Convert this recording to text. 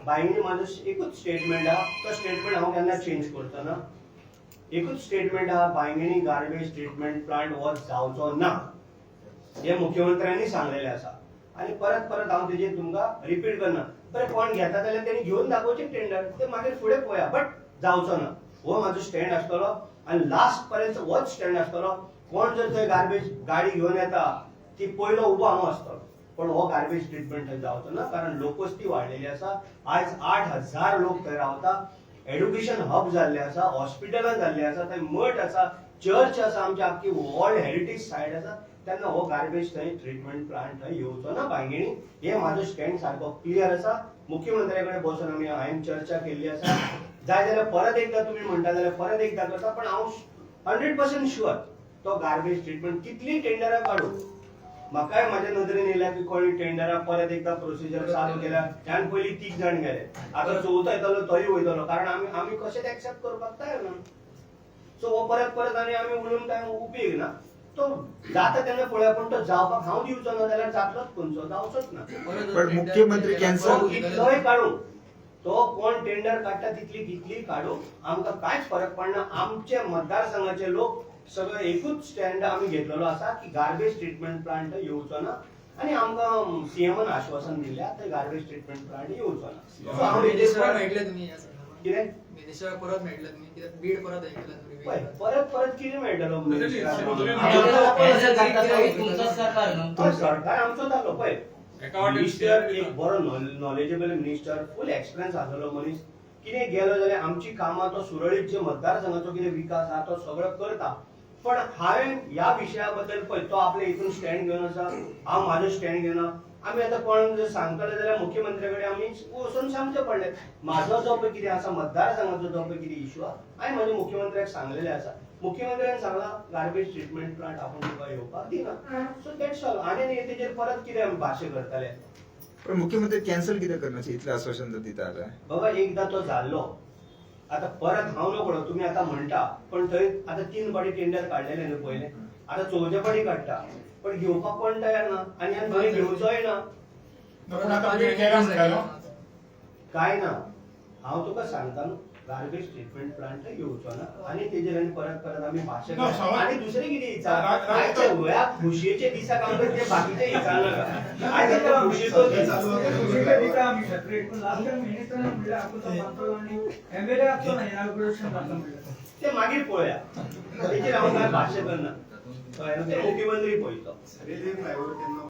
बायंगिणी माझं एकूच स्टेटमेंट हा तो स्टेटमेंट हांव केन्ना चेंज करतना एकूच स्टेटमेंट हा बायंगिणी गार्बेज ट्रीटमेंट प्लांट हो जावचो ना हे मुख्यमंत्र्यांनी सांगलेले आसा आणि परत परत हांव तेजेर तुमकां रिपीट करना बरें कोण घेता जाल्यार तेणी घेवन दाखोवचें टेंडर ते मागीर फुडें पळया बट जावचो ना हो म्हाजो स्टँड आसतलो आणि लास्ट पर्यंत होच स्टँड आसतलो कोण जर थंय गार्बेज गाडी घेवन येता ती पयलो उबो हांव आसतलो पण हो गार्बेज ट्रीटमेंट थंय जावचो ना कारण लोकवस्ती वाडलेली आसा आज 8,000 लोक थंय रावता एड्युकेशन हब जाल्ले आसा हॉस्पिटलां जाल्ले आसा थंय मठ आसा चर्च आसा आमची आख्खी वर्ल्ड हेरिटेज सायट आसा तेन्ना हो गार्बेज थंय ट्रीटमेंट प्लांट थंय येवचो ना बायंगिणी हे म्हाजो स्टँड सारको क्लियर आसा मुख्यमंत्र्या कडेन बसून आमी हांवें चर्चा केल्ली आसा जाय जाल्यार परत एकदा तुमी म्हणटा जाल्यार परत एकदा करता पण हांव 100% शुअर तो गार्बेज ट्रीटमेंट कितली टेंडरां काडूं म्हाकाय म्हाज्या नदरेन येयल्या की कोणी टेंडरां परत एकदा प्रोसिजर चालू केल्या त्यान पयलीं 30 जाण गेले आतां चवथो येतलो तोय वयतलो कारण आमी कशेंच एक्सेप्ट करपाक तयार ना सो हो परत परत आमी उलोवन काय उपेग ना तो जाता तेन्ना पळया पण तो जावपाक हांव दिवचो ना जाल्यार जातलोच खंयचो जावचोच ना पण मुख्यमंत्री कॅन्सल कितलोय काडूं तो कोण टेंडर काडटा कितली काडूं आमकां कांयच फरक पडना आमचे मतदारसंघाचे लोक सगळे एकूच स्टँड आमी घेतलेलो आसा की गार्बेज ट्रीटमेंट प्लांट येवचो ना आणि आमकां सीएमान आश्वासन दिल्या ते गार्बेज ट्रीटमेंट प्लांट येवचो ना सो हांव मिनिस्टर मेळटले तुमी कितें मिनिस्टर परत मेळटले तुमी कित्याक बीड परत आयकला तुमी पळय परत कितें मेळटलो सरकार आमचो जालो पळय मिनिस्टर एक बरो नॉलेजेबल मिनिस्टर फुल एक्सपिरियन्स आसलेलो मनीस कितें गेलो जाल्यार आमची कामां तो सुरळीत जे मतदारसंघाचो कितें विकास आहा तो सगळो करता पण हांवें ह्या विशया बद्दल पळय तो आपले हितून स्टँड घेवन आसा हांव म्हाजो स्टँड घेवन आमी आतां कोण जर सांगतले जाल्यार मुख्यमंत्र्या कडेन आमी वचून सांगचें पडलें म्हाजो जो पळय कितें आसा मतदारसंघाचो जो पळय कितें इशू आहा हांवें म्हाज्या मुख्यमंत्र्याक सांगलेलें आसा मुख्यमंत्र्यान सांगला गार्बेज ट्रीटमेंट प्लांट आपूण तुका येवपाक दिना सो दॅट्स ऑल आनी तेजेर परत कितें आमी भाशा करतले पण मुख्यमंत्री कॅन्सल कितें करनाचे इतलें आश्वासन दिता जाल्यार बाबा एकदा तो जाल्लो आता परत हांव नको तुम्ही आता म्हणटा पण थंय आता 3 फावटी टेंडर काडलेले न्हू पयले आता 4थ्या फावटी काडटा पण घेवपाक कोण तयार ना आनी थंय घेवचोय ना काय ना हांव तुका सांगता न्हू गार्बेज ट्रीटमेंट प्लांट येवचो ना आनी तेजेर आनी परत आमी भाशा करता आनी दुसरें कितें विचार आयच्या गोंया खुशयेचे दिसाक आमकां ते बाकीचे विचारनाका आयज तो खुशयेचो दीस खुशयेच्या दिसा आमी सेपरेट पण लास्ट टाइम मिनिस्टरान म्हणले आपूण तो मानतो आनी एमएलए आसतो ना इनॉग्रेशन जाता म्हणले ते मागीर पळया तेजेर हांव काय भाशा करना मुख्यमंत्री पळयतो